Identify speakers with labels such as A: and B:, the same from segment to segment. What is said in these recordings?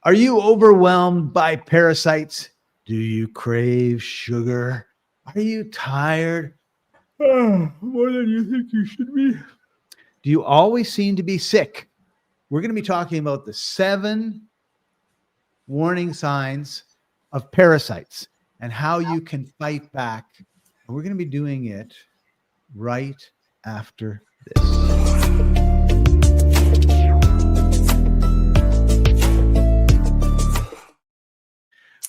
A: Are you overwhelmed by parasites? Do you crave sugar? Are you tired? More than you think you should be. Do you always seem to be sick? We're going to be talking about the 7 warning signs of parasites and how you can fight back. And we're going to be doing it right after this.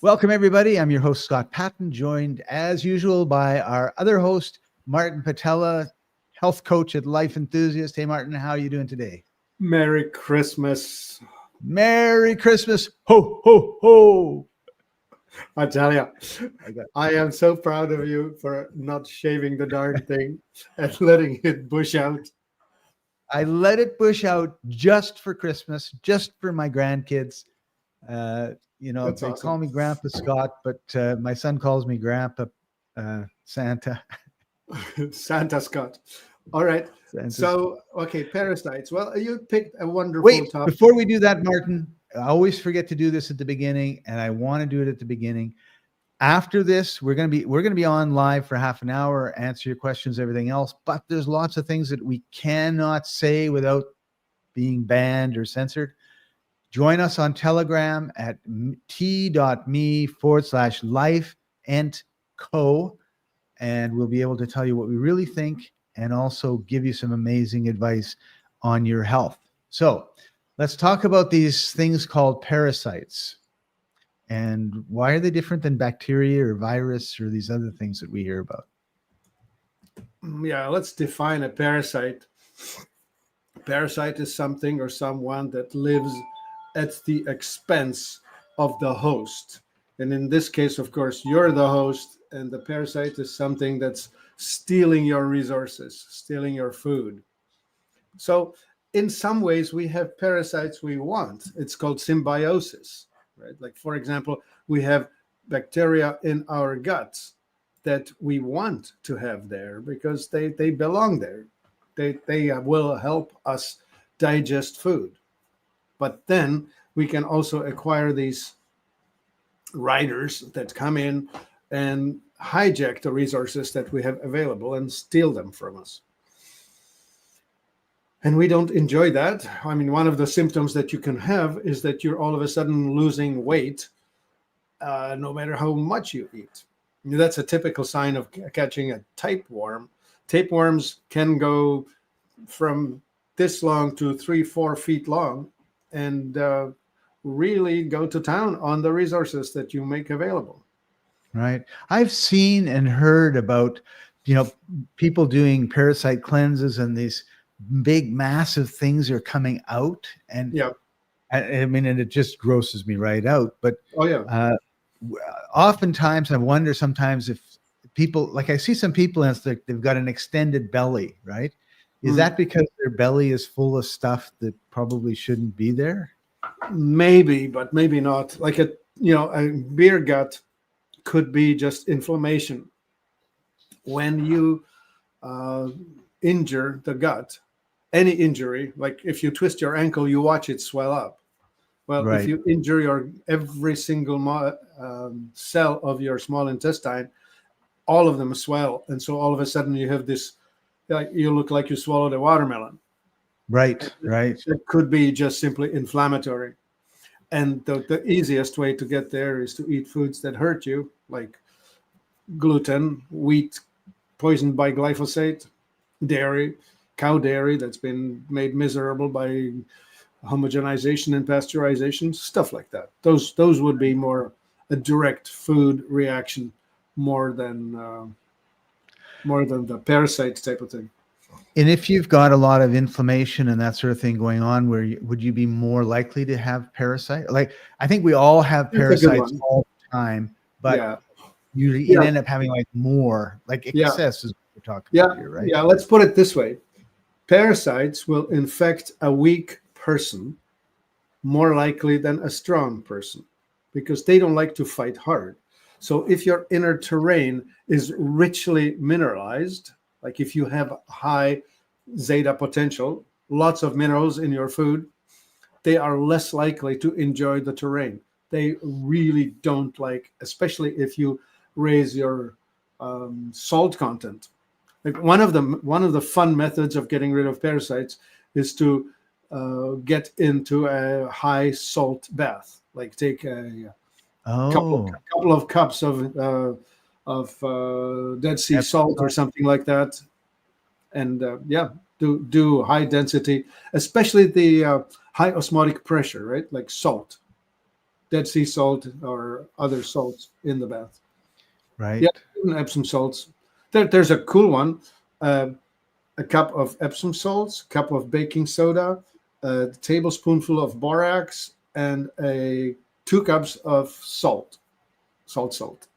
A: Welcome, everybody. I'm your host, Scott Patton, joined as usual by our other host, Martin Patella, health coach at Life Enthusiast. Hey, Martin, how are you doing today?
B: Merry Christmas.
A: Merry Christmas. Ho, ho, ho.
B: I tell you, I am so proud of you for not shaving the darn thing and letting it bush out.
A: I let it bush out just for Christmas, just for my grandkids.
B: That's
A: they
B: awesome.
A: call me Grandpa Scott, but my son calls me Grandpa Santa.
B: Santa Scott. All right.
A: Santa's.
B: So, okay, parasites. Well, you picked a wonderful topic.
A: Before we do that, Martin, I always forget to do this at the beginning, and I want to do it at the beginning. After this, we're gonna be on live for half an hour, answer your questions, everything else. But there's lots of things that we cannot say without being banned or censored. Join us on Telegram at t.me/lifeandco, and we'll be able to tell you what we really think and also give you some amazing advice on your health. So let's talk about these things called parasites. And why are they different than bacteria or virus or these other things that we hear about?
B: Yeah, let's define a parasite. Parasite is something or someone that lives at the expense of the host. And in this case, of course, you're the host, and the parasite is something that's stealing your resources, stealing your food. So in some ways, we have parasites we want. It's called symbiosis, right? Like, for example, we have bacteria in our guts that we want to have there because they belong there. They will help us digest food. But then we can also acquire these riders that come in and hijack the resources that we have available and steal them from us. And we don't enjoy that. I mean, one of the symptoms that you can have is that you're all of a sudden losing weight, no matter how much you eat. That's a typical sign of catching a tapeworm. Tapeworms can go from this long to 3-4 feet long and really go to town on the resources that you make available.
A: Right. I've seen and heard about, people doing parasite cleanses, and these big, massive things are coming out. And
B: yeah,
A: I mean, and it just grosses me right out. But oftentimes I wonder sometimes if people, like I see some people, and it's like they've got an extended belly, right? Is that because their belly is full of stuff that probably shouldn't be there?
B: Maybe, but maybe not. Like a beer gut could be just inflammation. When you injure the gut, any injury, like if you twist your ankle, you watch it swell up. Well,
A: Right.
B: If you injure every single cell of your small intestine, all of them swell. And so all of a sudden you have this, like you look like you swallowed a watermelon.
A: Right.
B: It could be just simply inflammatory. And the easiest way to get there is to eat foods that hurt you, like gluten, wheat poisoned by glyphosate, dairy, cow dairy that's been made miserable by homogenization and pasteurization, stuff like that. Those would be more a direct food reaction more than the parasite type of thing.
A: And if you've got a lot of inflammation and that sort of thing going on, would you be more likely to have parasite? Like, I think we all have parasites all the time, but you end up having like more, like excess is what we're talking about here, right?
B: Yeah, let's put it this way. Parasites will infect a weak person more likely than a strong person because they don't like to fight hard. So if your inner terrain is richly mineralized, like if you have high zeta potential, lots of minerals in your food, they are less likely to enjoy the terrain. They really don't like, especially if you raise your salt content. Like one of the fun methods of getting rid of parasites is to get into a high salt bath. Like take a
A: Oh,
B: couple of cups of Dead Sea
A: Epsom
B: salt or
A: salt.
B: something like that, and do high density, especially the high osmotic pressure, right? Like salt, Dead Sea salt or other salts in the bath.
A: Right.
B: Yeah, even Epsom salts. There's a cool one. A cup of Epsom salts, cup of baking soda, a tablespoonful of borax, and 2 cups of salt. Salt.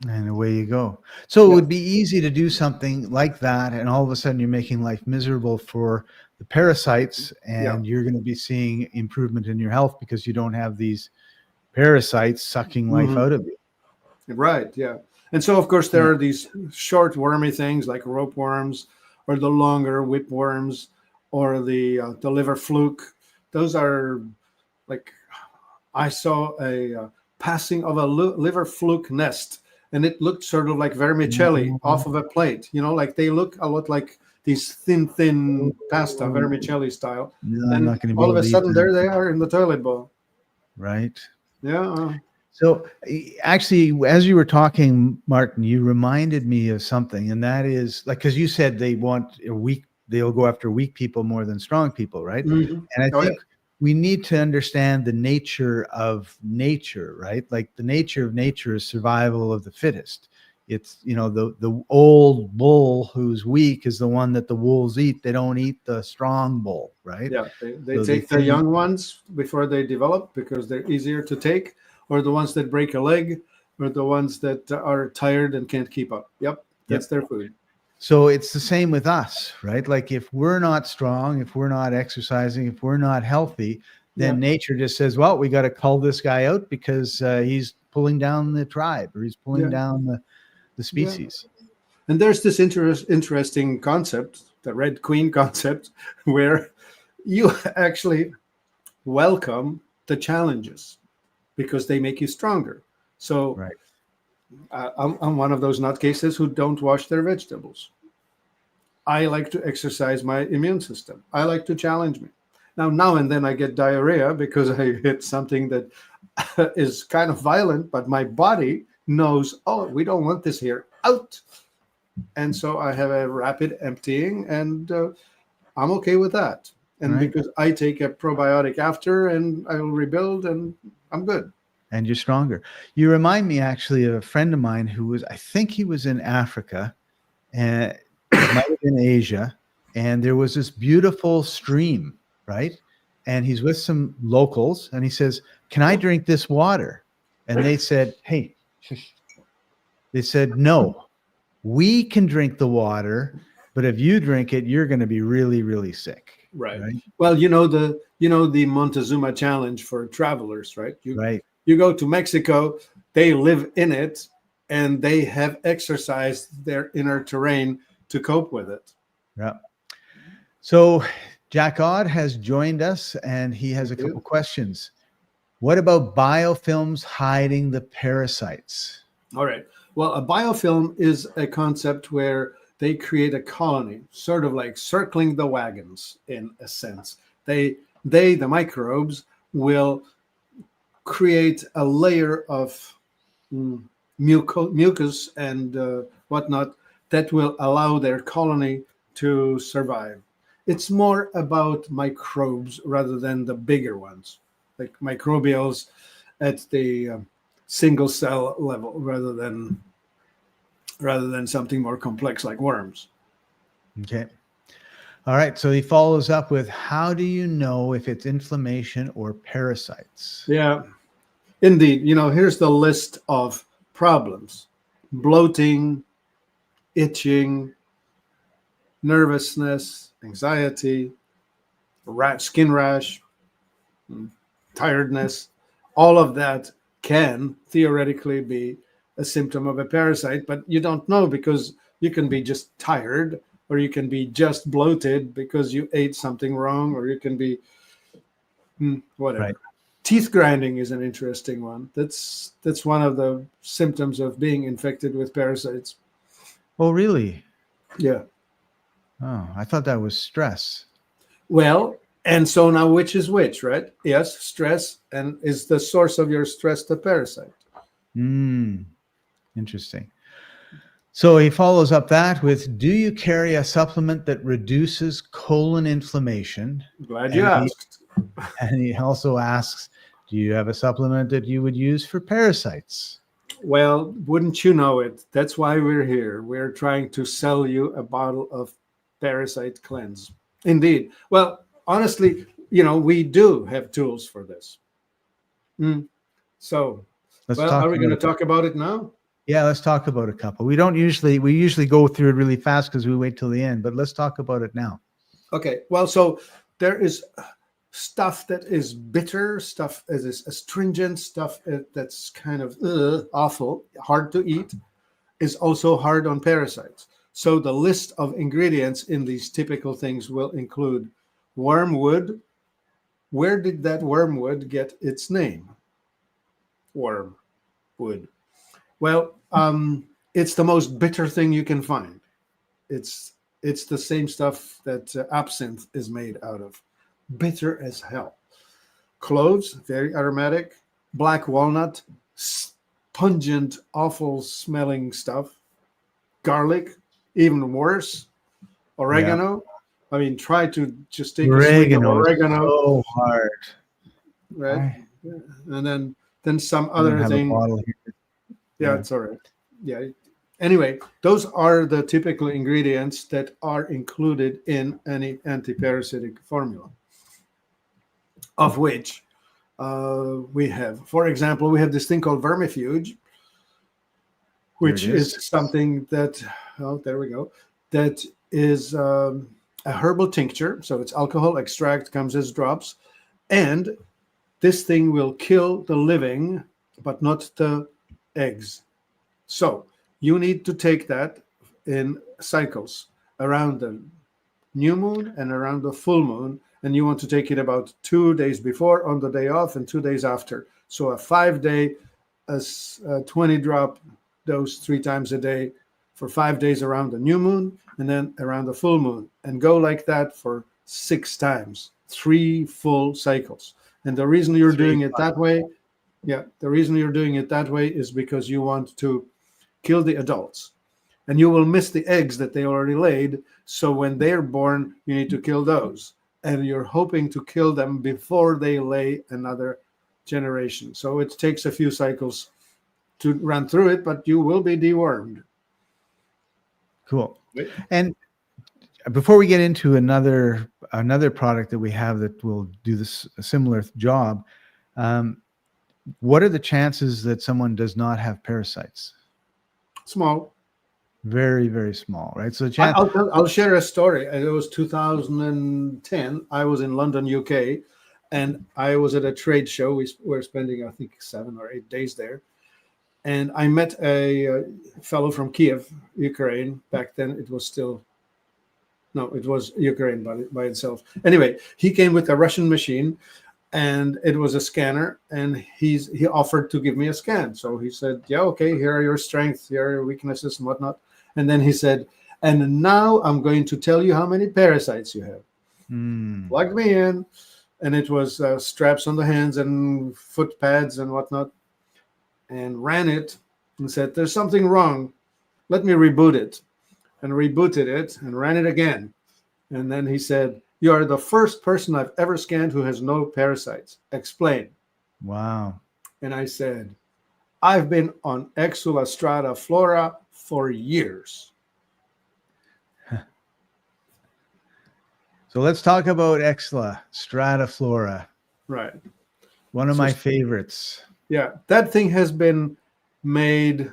A: And away you go. So it
B: Yeah.
A: would be easy to do something like that, and all of a sudden you're making life miserable for the parasites,
B: Yeah.
A: and you're going to be seeing improvement in your health because you don't have these parasites sucking life
B: Mhm.
A: out of you.
B: Right. Yeah. And so, of course,
A: Yeah.
B: there are these short wormy things like rope worms, or the longer whipworms, or the liver fluke. Those are like, I saw a passing of a liver fluke nest, and it looked sort of like vermicelli off of a plate. Like they look a lot like these thin pasta, vermicelli style.
A: No, I'm
B: And
A: not going to be
B: all of
A: able
B: a
A: to eat
B: sudden,
A: that.
B: there they are in the toilet bowl.
A: Right.
B: Yeah.
A: So actually, as you were talking, Martin, you reminded me of something, and that is like, because you said they'll go after weak people more than strong people, right?
B: Mhm.
A: And I
B: Oh yeah.
A: think we need to understand the nature of nature, right? Like the nature of nature is survival of the fittest. It's, the old bull who's weak is the one that the wolves eat. They don't eat the strong bull, right?
B: Yeah, they
A: So they
B: take the
A: think,
B: young ones before they develop because they're easier to take, or the ones that break a leg, or the ones that are tired and can't keep up. Yep, that's
A: yep.
B: their food.
A: So it's the same with us, right? Like if we're not strong, if we're not exercising, if we're not healthy,
B: Yeah,
A: then nature just says, well, we got to cull this guy out because he's pulling down the tribe or he's pulling
B: yeah,
A: down the
B: yeah.
A: species.
B: And there's this interesting concept, the Red Queen concept, where you actually welcome the challenges because they make you stronger. So
A: Right.
B: I'm one of those nutcases who don't wash their vegetables. I like to exercise my immune system. I like to challenge me. Now and then I get diarrhea because I hit something that is kind of violent, but my body knows, oh, we don't want this here, out. And so I have a rapid emptying, and I'm okay with that. And
A: Right.
B: because I take a probiotic after, and I will rebuild, and I'm good.
A: And you're stronger. You remind me actually of a friend of mine I think he was in Africa, and it might have been Asia. And there was this beautiful stream, right? And he's with some locals and he says, can I drink this water? And they said, hey, shush. They said, no, we can drink the water, but if you drink it, you're going to be really, really sick.
B: Right.
A: Right.
B: Well, the Montezuma challenge for travelers, right?
A: Right.
B: You go to Mexico, they live in it, and they have exercised their inner terrain to cope with it.
A: Yeah. So Jack Odd has joined us and he has a
B: Thank you.
A: couple questions. What about biofilms hiding the parasites?
B: All right. Well, a biofilm is a concept where they create a colony, sort of like circling the wagons in a sense. The microbes, will create a layer of mucus and whatnot that will allow their colony to survive. It's more about microbes rather than the bigger ones, like microbials at the single cell level, rather than something more complex like worms.
A: Okay. All right. So he follows up with, how do you know if it's inflammation or parasites?
B: Yeah, indeed. Here's the list of problems: bloating, itching, nervousness, anxiety, skin rash, tiredness. All of that can theoretically be a symptom of a parasite, but you don't know because you can be just tired, or you can be just bloated because you ate something wrong, or you can be Whatever.
A: Right.
B: Teeth grinding is an interesting one. That's one of the symptoms of being infected with parasites.
A: Oh, really?
B: Yeah.
A: Oh, I thought that was stress.
B: Well, and so now which is which, right? Yes, stress, and is the source of your stress the parasite?
A: Interesting. So he follows up that with, do you carry a supplement that reduces colon inflammation?
B: Glad you
A: And he,
B: asked.
A: and he also asks, do you have a supplement that you would use for parasites?
B: Well, wouldn't you know it? That's why we're here. We're trying to sell you a bottle of Parasite Cleanse. Indeed. Well, honestly, we do have tools for this. So,
A: Let's
B: well,
A: talk
B: are we going to
A: about
B: talk about it now?
A: Yeah, let's talk about a couple. We usually go through it really fast because we wait till the end, but let's talk about it now.
B: Okay. Well, so there is stuff that is bitter, stuff that is astringent, stuff that's kind of awful, hard to eat, is also hard on parasites. So the list of ingredients in these typical things will include wormwood. Where did that wormwood get its name? Wormwood. Well, it's the most bitter thing you can find. It's the same stuff that absinthe is made out of. Bitter as hell. Cloves, very aromatic. Black walnut, pungent, awful smelling stuff. Garlic, even worse. Oregano. Yeah. I mean, try to just take a swing of oregano.
A: So hard,
B: right? And then some other thing. Yeah, it's all right. Yeah. Anyway, those are the typical ingredients that are included in any antiparasitic formula, of which we have, for example, we have this thing called Vermifuge, which is something that, there we go, that is a herbal tincture. So it's alcohol extract, comes as drops, and this thing will kill the living, but not the eggs. So you need to take that in cycles around the new moon and around the full moon. And you want to take it about 2 days before on the day off and 2 days after. So a 5-day, a 20-drop dose 3 times a day for 5 days around the new moon and then around the full moon. And go like that for 6 times, 3 full cycles. And the reason you're doing it that way, the reason you're doing it that way is because you want to kill the adults. And you will miss the eggs that they already laid. So when they're born, you need to kill those. And you're hoping to kill them before they lay another generation. So it takes a few cycles to run through it, but you will be dewormed.
A: Cool. And before we get into another product that we have that will do this a similar job, what are the chances that someone does not have parasites?
B: Small.
A: Very, very small, right? So
B: I'll share a story. It was 2010. I was in London, UK, and I was at a trade show. We were spending, I think, 7 or 8 days there. And I met a fellow from Kiev, Ukraine. Back then, it was Ukraine by itself. Anyway, he came with a Russian machine, and it was a scanner, and he offered to give me a scan. So he said, yeah, okay, here are your strengths, here are your weaknesses and whatnot. And then he said, and now I'm going to tell you how many parasites you have. Plugged me in, and it was straps on the hands and foot pads and whatnot, and ran it and said, there's something wrong. Let me reboot it. And rebooted it and ran it again. And then he said, you are the first person I've ever scanned who has no parasites. Explain.
A: Wow.
B: And I said, I've been on Strat Flora for years.
A: So let's talk about Strat Flora.
B: Right.
A: One of my favorites.
B: Yeah, that thing has been made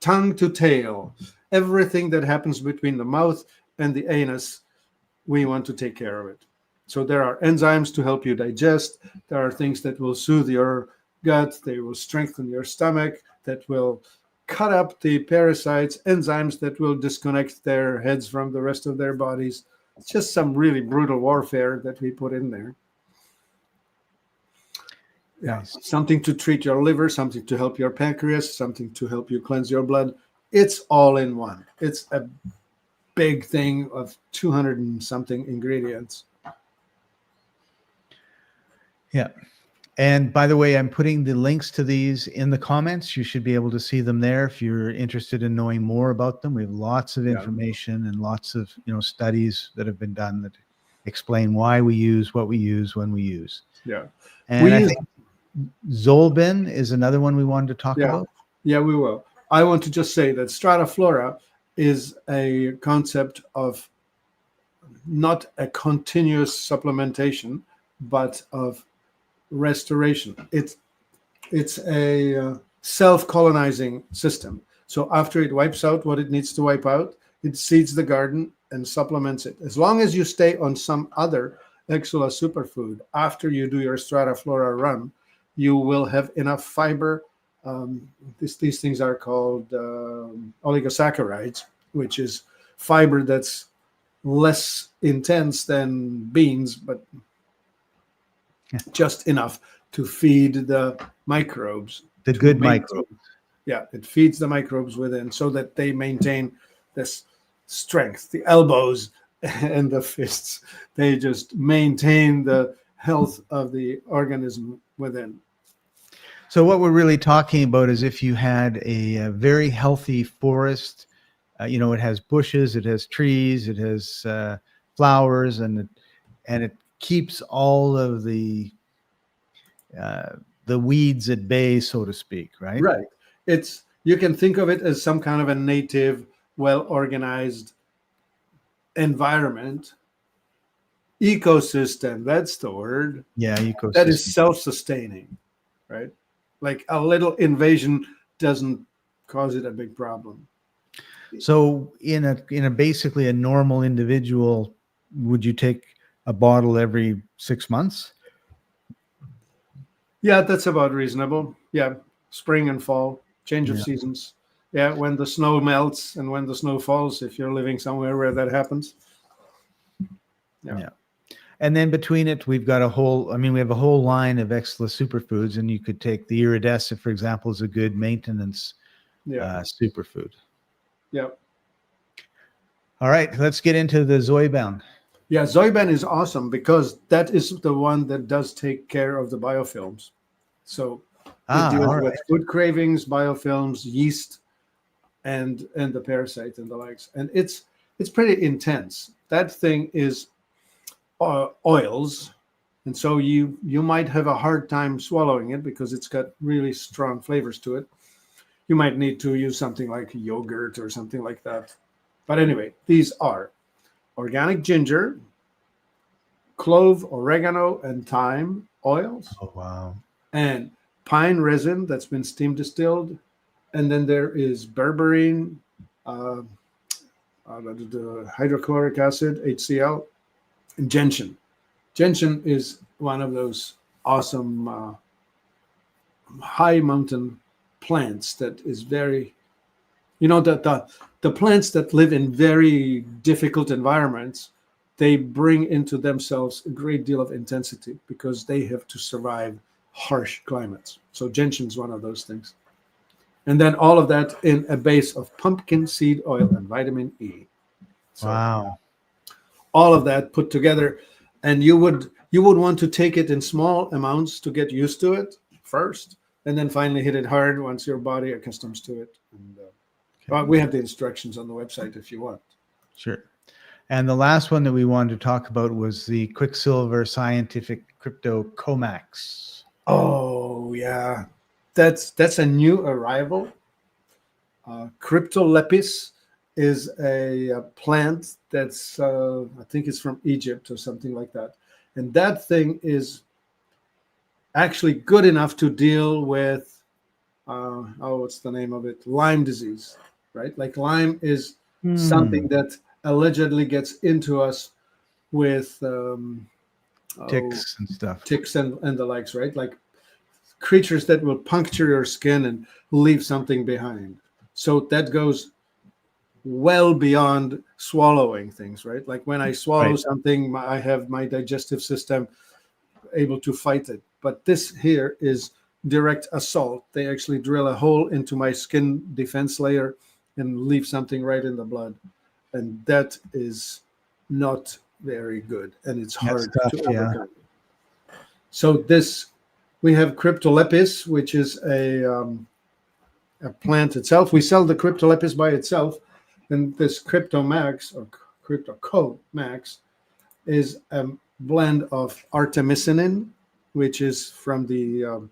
B: tongue to tail. Everything that happens between the mouth and the anus, we want to take care of it. So there are enzymes to help you digest. There are things that will soothe your gut. They will strengthen your stomach, that will cut up the parasites, enzymes that will disconnect their heads from the rest of their bodies. It's just some really brutal warfare that we put in there. Yeah,
A: Nice.
B: something to treat your liver, something to help your pancreas, something to help you cleanse your blood. It's all in one. It's a big thing of 200 and something ingredients.
A: Yeah. And by the way, I'm putting the links to these in the comments. You should be able to see them there if you're interested in knowing more about them. We have lots of information and lots of studies that have been done that explain why we use what we use when we use.
B: Yeah.
A: And I think Zoan is another one we wanted to talk about.
B: Yeah, we will. I want to just say that Strat Flora is a concept of not a continuous supplementation, but of restoration. It's a self-colonizing system. So after it wipes out what it needs to wipe out, it seeds the garden and supplements it. As long as you stay on some other Exula superfood after you do your Strat Flora run, you will have enough fiber. These things are called oligosaccharides, which is fiber that's less intense than beans, but just enough to feed the microbes.
A: The good microbes.
B: Yeah, it feeds the microbes within so that they maintain this strength. The elbows and the fists, they just maintain the health of the organism within.
A: So what we're really talking about is if you had a very healthy forest, it has bushes, it has trees, it has flowers, and it keeps all of the weeds at bay, so to speak, right?
B: Right. You can think of it as some kind of a native, well-organized environment, ecosystem. That's the word.
A: Yeah, ecosystem.
B: That is self-sustaining, right? Like a little invasion doesn't cause it a big problem.
A: So in a basically a normal individual, would you take a bottle every 6 months?
B: Yeah, that's about reasonable. Yeah, spring and fall, change of seasons. Yeah, when the snow melts and when the snow falls, if you're living somewhere where that happens.
A: Yeah. And then between it, we have a whole line of Exula superfoods, and you could take the iridescent, for example, as a good maintenance superfood.
B: Yeah.
A: All right, let's get into the Zoan.
B: Yeah, Zoan is awesome because that is the one that does take care of the biofilms. So it deals with food cravings, biofilms, yeast, and the parasite and the likes. And it's pretty intense. That thing is oils, and so you might have a hard time swallowing it because it's got really strong flavors to it. You might need to use something like yogurt or something like that. But anyway, these are organic ginger, clove, oregano, and thyme oils.
A: Oh, wow.
B: And pine resin that's been steam distilled. And then there is berberine, the hydrochloric acid, HCl, and gentian. Gentian is one of those awesome high mountain plants that is very, the plants that live in very difficult environments, they bring into themselves a great deal of intensity because they have to survive harsh climates. So gentian is one of those things. And then all of that in a base of pumpkin seed oil and vitamin E. So
A: wow.
B: All of that put together. And you would want to take it in small amounts to get used to it first, and then finally hit it hard once your body accustoms to it. And we have the instructions on the website if you want.
A: Sure. And the last one that we wanted to talk about was the Quicksilver Scientific Crypto Comax.
B: Oh, yeah. That's a new arrival. Cryptolepis is a plant that's, I think it's from Egypt or something like that. And that thing is actually good enough to deal with, what's the name of it? Lyme disease, right? Like Lyme is something that allegedly gets into us with
A: ticks and stuff.
B: Ticks and the likes, right? Like creatures that will puncture your skin and leave something behind. So that goes well beyond swallowing things, right? Like when I swallow
A: Right.
B: something, I have my digestive system able to fight it. But this here is direct assault. They actually drill a hole into my skin defense layer and leave something right in the blood. And that is not very good. And it's
A: That's
B: hard
A: tough.
B: to
A: Yeah.
B: overcome. So we have Cryptolepis, which is a plant itself. We sell the Cryptolepis by itself. And this Cryptomax or Cryptoco Max is a blend of artemisinin, which is from the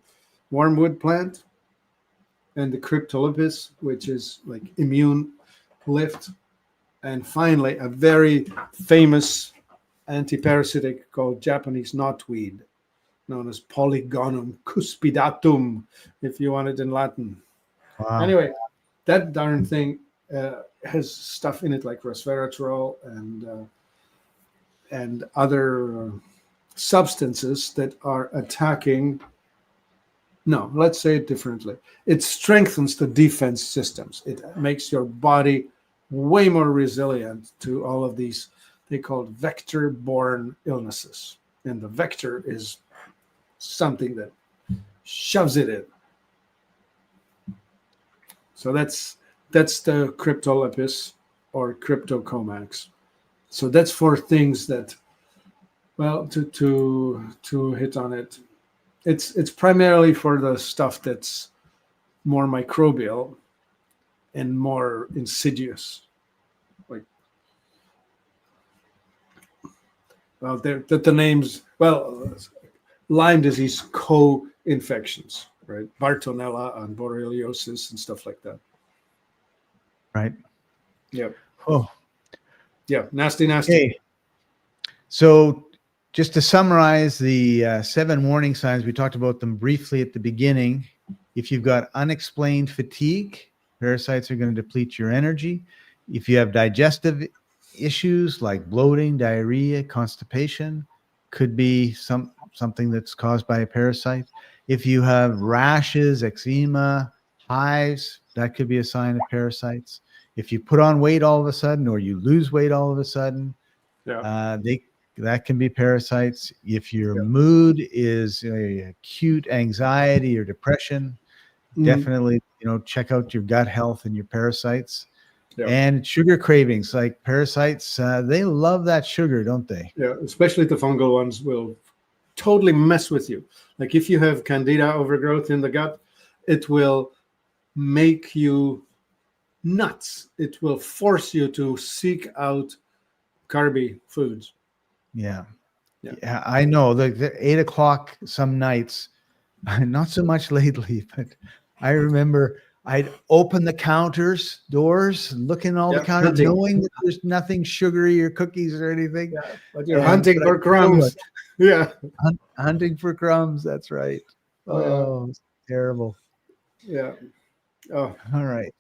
B: wormwood plant, and the Cryptolepis, which is like immune lift, and finally a very famous antiparasitic called Japanese knotweed, known as Polygonum cuspidatum, if you want it in Latin.
A: Wow.
B: Anyway, that darn thing has stuff in it like resveratrol and other substances that are attacking. No, let's say it differently. It strengthens the defense systems. It makes your body way more resilient to all of these, they call vector-borne illnesses. And the vector is something that shoves it in. So that's the Cryptolepis or Cryptocomax. So that's for things that, well, to hit on it, it's primarily for the stuff that's more microbial and more insidious. Like, well, the names, well, Lyme disease co-infections, right? Bartonella and borreliosis and stuff like that.
A: Right.
B: Yep.
A: Oh,
B: Yeah. Nasty.
A: okay. So just to summarize the 7 warning signs, we talked about them briefly at the beginning. If you've got unexplained fatigue, parasites are going to deplete your energy. If you have digestive issues like bloating, diarrhea, constipation, could be something that's caused by a parasite. If you have rashes, eczema, hives, that could be a sign of parasites. If you put on weight all of a sudden, or you lose weight all of a sudden,
B: Yeah.
A: that can be parasites. If your mood is acute anxiety or depression, definitely check out your gut health and your parasites.
B: Yeah.
A: And sugar cravings, like parasites, they love that sugar, don't they?
B: Yeah, especially the fungal ones will totally mess with you. Like if you have candida overgrowth in the gut, it will make you nuts. It will force you to seek out carby foods.
A: Yeah, I know. The 8 o'clock some nights, not so much lately, but I remember I'd open the doors, look in all the counters,
B: hunting.
A: knowing that there's nothing sugary or cookies or anything.
B: Yeah, but you're hunting for crumbs. Yeah.
A: Hunting for crumbs. That's right. Oh, it's terrible.
B: Yeah. Oh.
A: All right.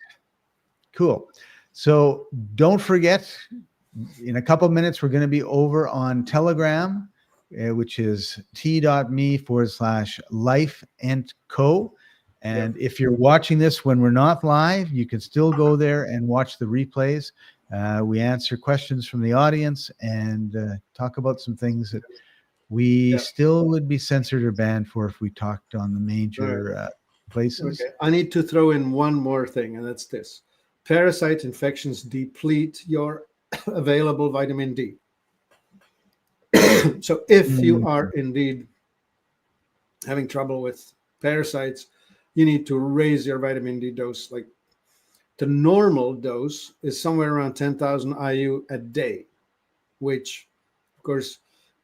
A: Cool. So don't forget, in a couple of minutes, we're going to be over on Telegram, which is t.me/life&co. And if you're watching this when we're not live, you can still go there and watch the replays. We answer questions from the audience and talk about some things that we still would be censored or banned for if we talked on the major places.
B: Okay. I need to throw in one more thing, and that's this. Parasite infections deplete your available vitamin D. So if you are indeed having trouble with parasites, you need to raise your vitamin D dose. Like the normal dose is somewhere around 10,000 IU a day, which, of course,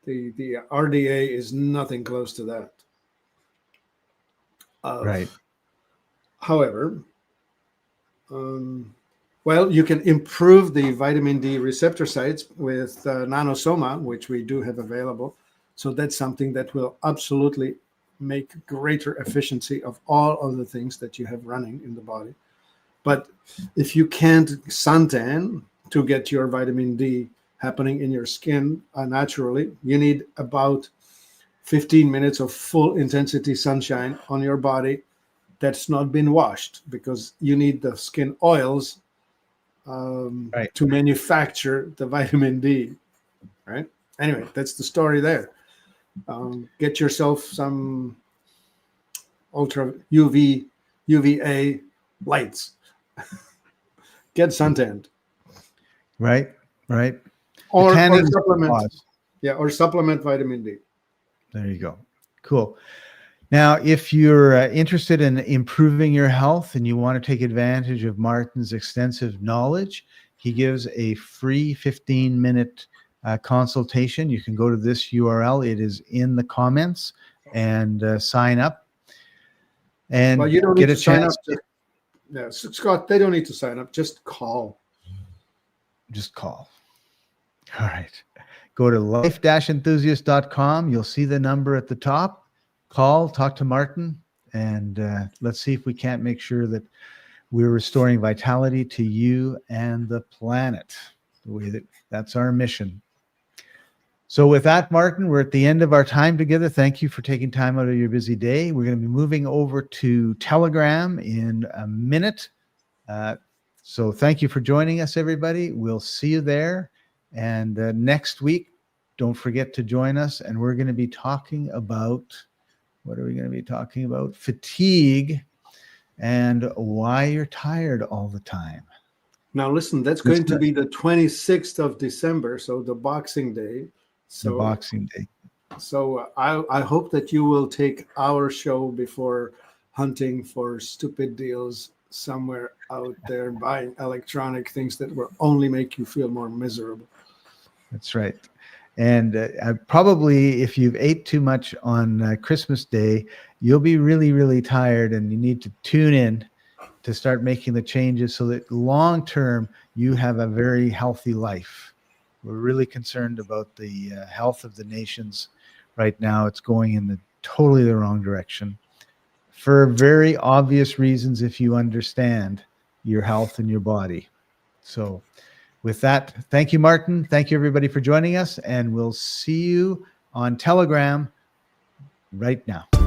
B: the RDA is nothing close to that.
A: Right.
B: However, well, you can improve the vitamin D receptor sites with nanosoma, which we do have available. So that's something that will absolutely make greater efficiency of all of the things that you have running in the body. But if you can't suntan to get your vitamin D happening in your skin naturally, you need about 15 minutes of full intensity sunshine on your body that's not been washed, because you need the skin oils
A: Right.
B: to manufacture the vitamin D. Right. Anyway, that's the story there. Get yourself some ultra UVA lights. Get suntanned.
A: Right.
B: Or
A: Tanning is
B: supplement.
A: cause.
B: Yeah, or supplement vitamin D.
A: There you go. Cool. Now, if you're interested in improving your health and you want to take advantage of Martin's extensive knowledge, he gives a free 15-minute consultation. You can go to this URL. It is in the comments, and sign up and
B: Well, you don't
A: get
B: need
A: a
B: to sign
A: chance.
B: up. Yeah, Scott, they don't need to sign up. Just call.
A: Just call. All right. Go to life-enthusiast.com. You'll see the number at the top. Call, talk to Martin, and let's see if we can't make sure that we're restoring vitality to you and the planet. The way that's our mission. So with that, Martin, we're at the end of our time together. Thank you for taking time out of your busy day. We're going to be moving over to Telegram in a minute. So thank you for joining us, everybody. We'll see you there. And next week, don't forget to join us. And we're going to be talking about, what are we going to be talking about? Fatigue and why you're tired all the time.
B: Now, listen, that's going to be the 26th of December, so the Boxing Day. So,
A: the Boxing Day.
B: So I hope that you will take our show before hunting for stupid deals somewhere out there, buying electronic things that will only make you feel more miserable.
A: That's right. And probably if you've ate too much on Christmas Day, you'll be really, really tired, and you need to tune in to start making the changes so that long term you have a very healthy life. We're really concerned about the health of the nations right now. It's going in totally the wrong direction for very obvious reasons if you understand your health and your body. So with that, thank you, Martin. Thank you, everybody, for joining us, and we'll see you on Telegram right now.